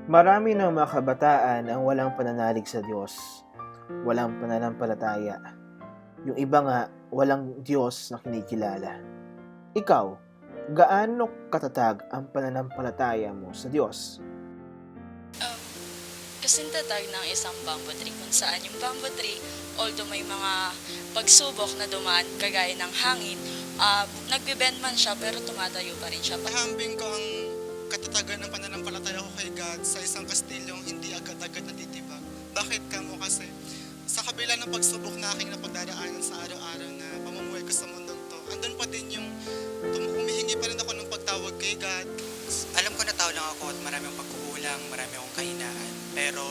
Marami ng mga kabataan ang walang pananalig sa Diyos, walang pananampalataya. Yung iba nga, walang Diyos na kinikilala. Ikaw, gaano katatag ang pananampalataya mo sa Diyos? Um, Kasing tatag ng isang bamboo tree kung saan yung bamboo tree, although may mga pagsubok na dumaan kagaya ng hangin, nagbe-bend man siya pero tumatayo pa rin siya. Hahambing ko ang katatagan ng pananampalataya ko kay God sa isang kastilyong hindi agad-agad natitibag. Bakit kamo? Kasi sa kabila ng pagsubok na aking napagdaraanan sa araw-araw na pamumuhay ko sa mundong to, andun pa din yung humihingi pa rin ako ng pagtawag kay God. Alam ko na tao lang ako at marami akong pagkukulang, marami akong kahinaan. Pero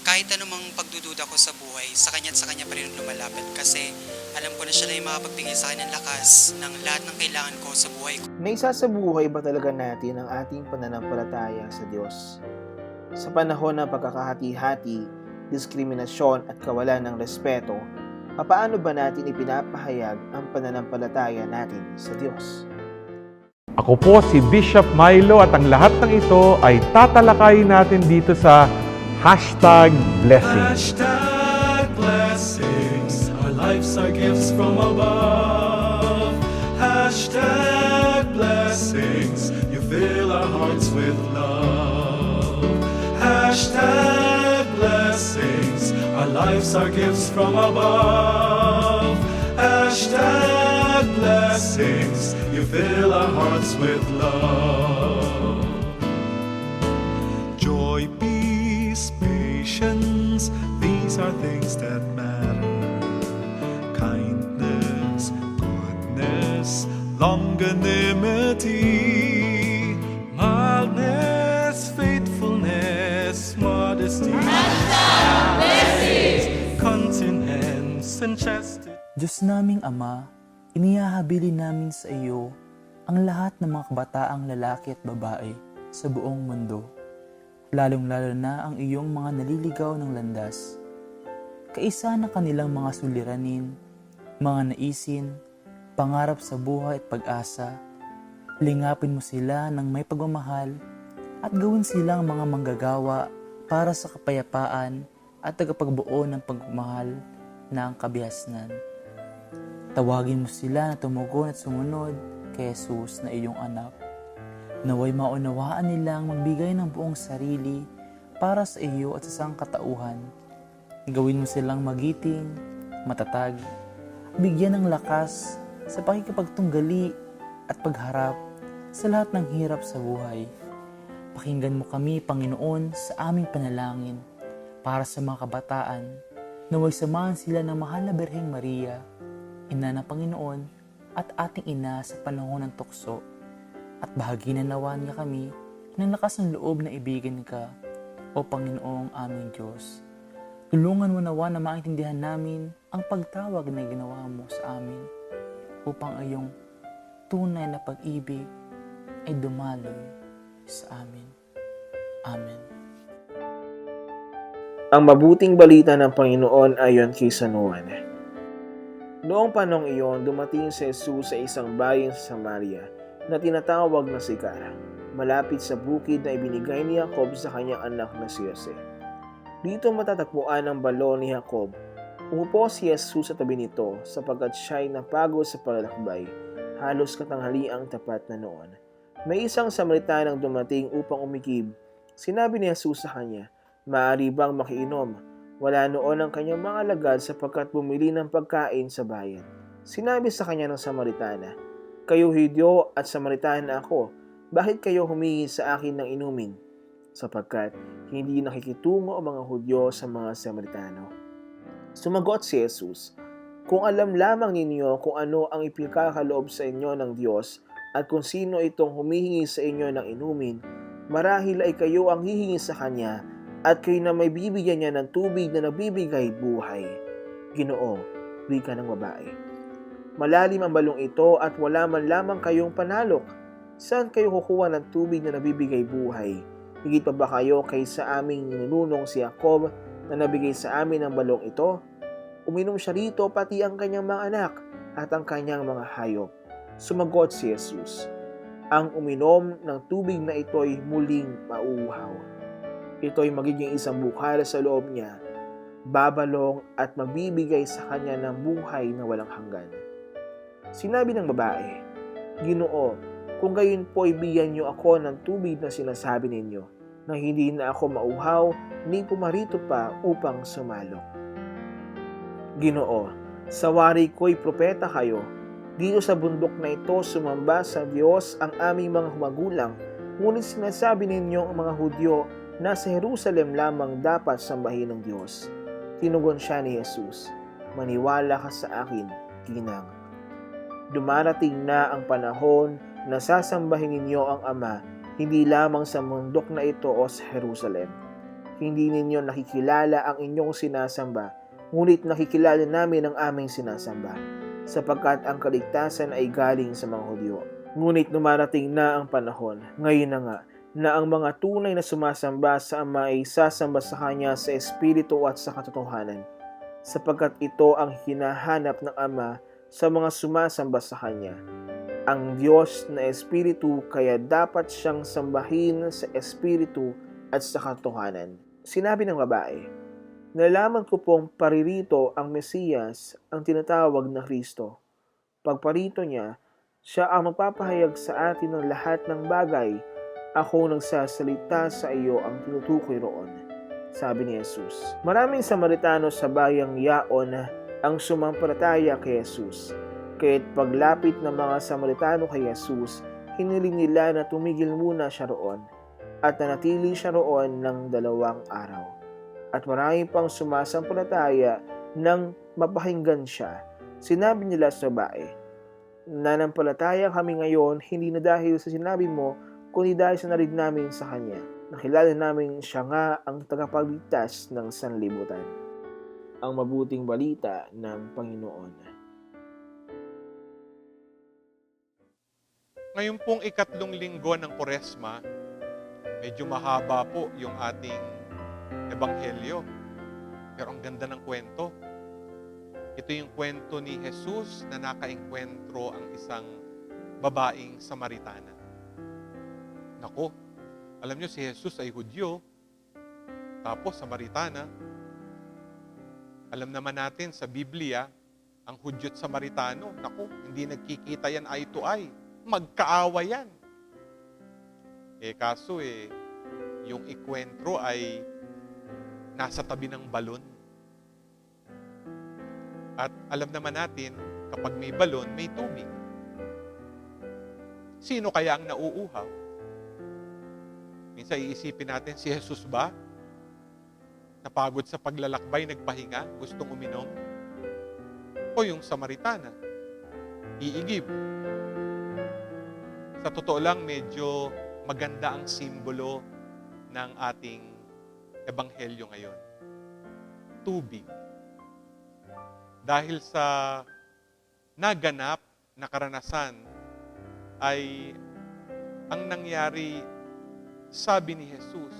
kahit anumang pagdududa ko sa buhay, sa kanya pa rin lumalapit kasi alam ko na siya na yung makapagbigay sa akin ng lakas ng lahat ng kailangan ko sa buhay ko. Naisasabuhay ba talaga natin ang ating pananampalataya sa Diyos? Sa panahon ng pagkakahati-hati, diskriminasyon at kawalan ng respeto, paano ba natin ipinapahayag ang pananampalataya natin sa Diyos? Ako po si Bishop Milo at ang lahat ng ito ay tatalakayin natin dito sa #blessings. #blessings. Our lives are gifts from above. #blessings. You fill our hearts with love. #blessings. Our lives are gifts from above. #blessings. You fill our hearts with love. Joy, peace, patience, these are things that matter. Kindness, goodness, longanimity, mildness, faithfulness, modesty, continence, and chastity. Diyos naming Ama, inihahabili namin sa iyo ang lahat ng mga kabataang lalaki at babae sa buong mundo, lalong-lalo na ang iyong mga naliligaw ng landas. Kaisa na kanilang mga suliranin, mga naisin, pangarap sa buhay at pag-asa. Lingapin mo sila ng may pagmamahal at gawin silang mga manggagawa para sa kapayapaan at tagapagbuo ng pagmamahal ng kabihasnan. Tawagin mo sila na tumugon at sumunod kay Jesus na iyong anak. Naway maunawaan nilang magbigay ng buong sarili para sa iyo at sa sangkatauhan. Gawin mo silang magiting, matatag, bigyan ng lakas sa pakikipagtunggali at pagharap sa lahat ng hirap sa buhay. Pakinggan mo kami, Panginoon, sa aming panalangin para sa mga kabataan. Naway samahan sila ng mahal na Birheng Maria, Ina ng Panginoon at ating ina sa panahon ng tukso, at bahaginan nawa niya kami ng lakas ng loob na ibigan ka, o Panginoong aming Diyos. Tulungan mo nawa na maintindihan namin ang pagtawag na ginawa mo sa amin upang iyong tunay na pag-ibig ay dumaloy sa amin. Amen. Ang mabuting balita ng Panginoon ayon kay San Juan. Noong panahong iyon, dumating si Jesus sa isang bayan sa Samaria na tinatawag na Sicar, malapit sa bukid na ibinigay ni Jacob sa kanyang anak na si Jose. Dito matatagpuan ang balon ni Jacob. Umupo si Jesus sa tabi nito sapagkat siya'y napagod sa paglalakbay, halos katanghaliang tapat na noon. May isang Samaritanang dumating upang umikib. Sinabi ni Jesus sa kanya, "Maaari bang makiinom?" Wala noon ang kanyang mga alagad sapagkat bumili ng pagkain sa bayan. Sinabi sa kanya ng Samaritana, "Kayo Hudyo at Samaritana ako, bakit kayo humingi sa akin ng inumin?" Sapagkat hindi nakikitungo ang mga Hudyo sa mga Samaritano. Sumagot si Jesus, "Kung alam lamang ninyo kung ano ang ipinagkakaloob sa inyo ng Diyos at kung sino itong humihingi sa inyo ng inumin, marahil ay kayo ang hihingi sa Kanya at kayo na may bibigyan niya ng tubig na nagbibigay buhay." Ginoo, wika ng babae. Malalim ang balong ito at wala man lamang kayong panalok. Saan kayo kukuha ng tubig na nagbibigay buhay? Higit pa ba kayo kaysa aming ninunong si Jacob na nabigay sa amin ang balong ito? Uminom siya rito pati ang kanyang mga anak at ang kanyang mga hayop. Sumagot si Jesus, "Ang uminom ng tubig na ito'y muling mauuhaw. Ito ay magiging isang bukal sa loob niya, babalong at magbibigay sa kanya ng buhay na walang hanggan. Sinabi ng babae, Ginoo, kung gayon po ibigyan niyo ako ng tubig na sinasabi ninyo, na hindi na ako mauhaw ni pumarito pa upang sumalok. Ginoo, sa wari ko'y propeta kayo. Dito sa bundok na ito sumamba sa Diyos ang aming mga magulang, ngunit sinasabi ninyo ang mga Hudyo na sa Jerusalem lamang dapat sambahin ng Diyos. Tinugon siya ni Jesus, maniwala ka sa akin, ginang. Dumarating na ang panahon na sasambahin ninyo ang Ama, hindi lamang sa bundok na ito o sa Jerusalem. Hindi ninyo nakikilala ang inyong sinasamba, ngunit nakikilala namin ang aming sinasamba, sapagkat ang kaligtasan ay galing sa mga Hudyo. Ngunit dumarating na ang panahon, ngayon na nga, na ang mga tunay na sumasamba sa Ama ay sasamba sa Kanya sa Espiritu at sa katotohanan, sapagkat ito ang hinahanap ng Ama sa mga sumasamba sa Kanya. Ang Diyos na Espiritu, kaya dapat siyang sambahin sa Espiritu at sa katotohanan. Sinabi ng babae, nalaman ko pong paririto ang Mesiyas, ang tinatawag na Kristo. Pagparito niya, siya ang magpapahayag sa atin ng lahat ng bagay. Ako nagsasalita sa iyo ang tinutukoy roon, sabi ni Jesus. Maraming Samaritano sa bayang Yaon ang sumampalataya kay Jesus. Kaya't paglapit ng mga Samaritano kay Jesus, hiniling nila na tumigil muna siya roon at nanatili siya roon ng 2 araw. At marami pang sumasampalataya nang mapakinggan siya. Sinabi nila sa babae, nananampalataya kami ngayon hindi na dahil sa sinabi mo, kundi dahil sa narinig namin sa Kanya. Nakilala namin siya nga ang tagapagligtas ng sanlibutan. Ang mabuting balita ng Panginoon. Ngayon pong ikatlong linggo ng Koresma, medyo mahaba po yung ating ebanghelyo. Pero ang ganda ng kwento. Ito yung kwento ni Jesus na nakaengkwentro ang isang babaeng Samaritana. Nako, alam nyo si Jesus ay Hudyo, tapos Samaritana. Alam naman natin sa Biblia, ang Hudyo at Samaritano, nako, hindi nagkikita yan eye to eye. Magkaawa yan. Kaso yung ikwentro ay nasa tabi ng balon. At alam naman natin, kapag may balon, may tubig. Sino kaya ang nauuhaw? Minsan iisipin natin, si Jesus ba? Napagod sa paglalakbay, nagpahinga, gustong uminom? O yung Samaritana? Iigib. Sa totoo lang, medyo maganda ang simbolo ng ating ebanghelyo ngayon. Tubig. Dahil sa naganap na karanasan ay ang nangyari, sabi ni Jesus,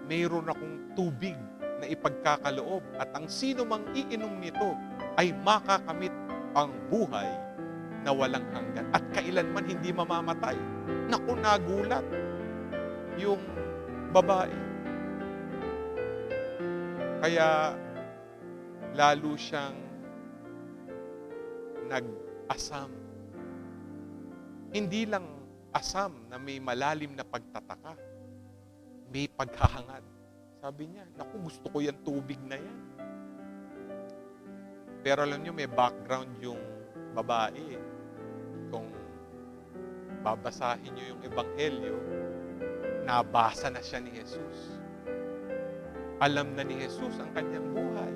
mayroon akong tubig na ipagkakaloob at ang sino mang iinom nito ay makakamit ang buhay na walang hanggan at kailanman hindi mamamatay. Naku, nagulat yung babae. Kaya lalo siyang nag-asam. Hindi lang asam na may malalim na pagtataka, may paghahangad. Sabi niya, naku, gusto ko yung tubig na yan. Pero alam niyo, may background yung babae. Kung babasahin niyo yung ebanghelyo, nabasa na siya ni Jesus. Alam na ni Jesus ang kanyang buhay.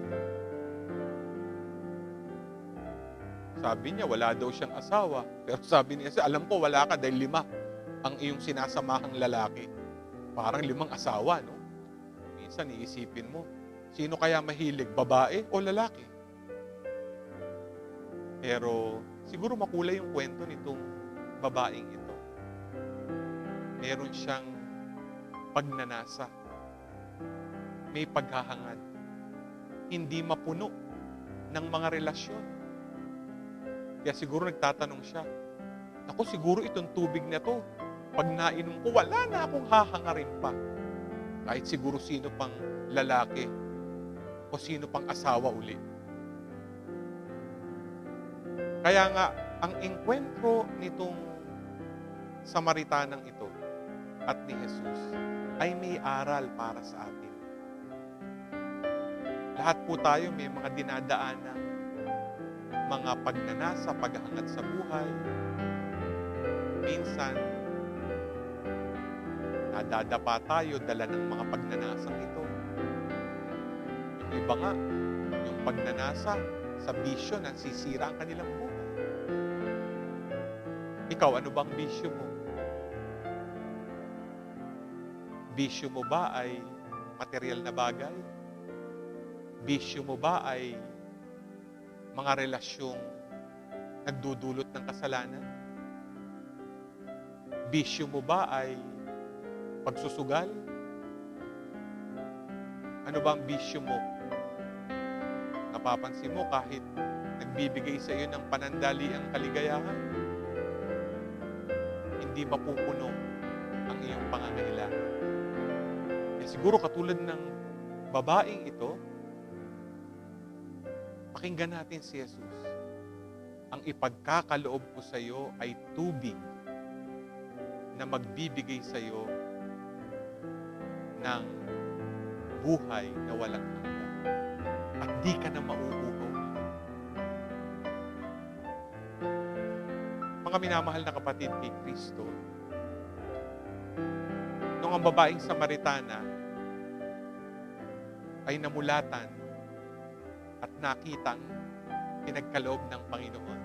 Sabi niya, wala daw siyang asawa. Pero sabi niya, alam ko wala ka dahil 5 ang iyong sinasamahang lalaki. Parang 5 asawa, no? Minsan iisipin mo, sino kaya mahilig, babae o lalaki? Pero siguro makulay yung kwento nitong babaeng ito. Meron siyang pagnanasa. May paghahangad. Hindi mapuno ng mga relasyon. Kaya siguro nagtatanong siya, ako siguro itong tubig na to, pag nainom ko, wala na akong hahangarin pa. Kahit siguro sino pang lalaki o sino pang asawa uli. Kaya nga, ang engkwentro nitong Samaritanang ito at ni Jesus ay may aral para sa atin. Lahat po tayo may mga dinadaanan, mga pagnanasa, paghahangad sa buhay. Minsan, nadadapa tayo dala ng mga pagnanasang ito. Yung iba nga, yung pagnanasa sa bisyo na sisira ang kanilang buhay. Ikaw, ano bang bisyo mo? Bisyo mo ba ay material na bagay? Bisyo mo ba ay mga relasyong nagdudulot ng kasalanan? Bisyo mo ba ay pagsusugal? Ano ba ang bisyo mo? Napapansin mo kahit nagbibigay sa iyo ng panandaliang kaligayahan, hindi mapupuno ang iyong pangangailangan. Eh, siguro katulad ng babaeng ito, pakinggan natin si Jesus. Ang ipagkakaloob ko sa iyo ay tubig na magbibigay sa iyo ng buhay na walang hanggan. At di ka na mauuhaw. Mga minamahal na kapatid kay Kristo, nung ang babaeng Samaritana ay namulatan at nakitang pinagkaloob ng Panginoon,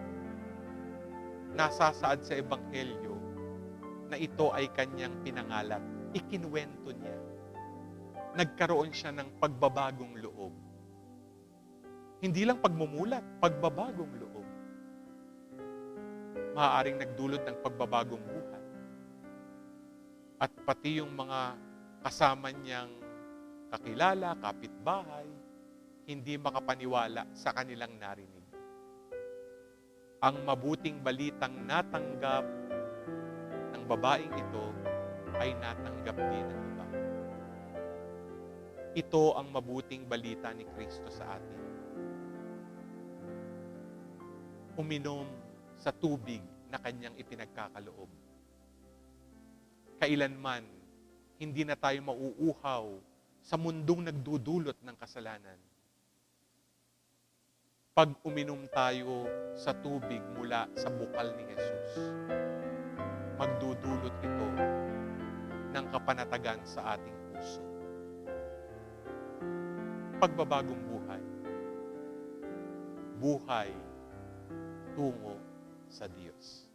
nasasaad sa Ebanghelyo na ito ay kanyang pinangalat. Ikinuwento niya. Nagkaroon siya ng pagbabagong loob. Hindi lang pagmumulat, pagbabagong loob. Maaaring nagdulot ng pagbabagong buhay. At pati yung mga kasama niyang kakilala, kapitbahay, hindi makapaniwala sa kanilang narinig. Ang mabuting balitang natanggap ng babaeng ito ay natanggap din ng iba. Ito ang mabuting balita ni Kristo sa atin. Uminom sa tubig na kanyang ipinagkakaloob. Kailanman, hindi na tayo mauuhaw sa mundong nagdudulot ng kasalanan. Pag uminom tayo sa tubig mula sa bukal ni Jesus, magdudulot ito ng kapanatagan sa ating puso. Pagbabagong buhay. Buhay tungo sa Diyos.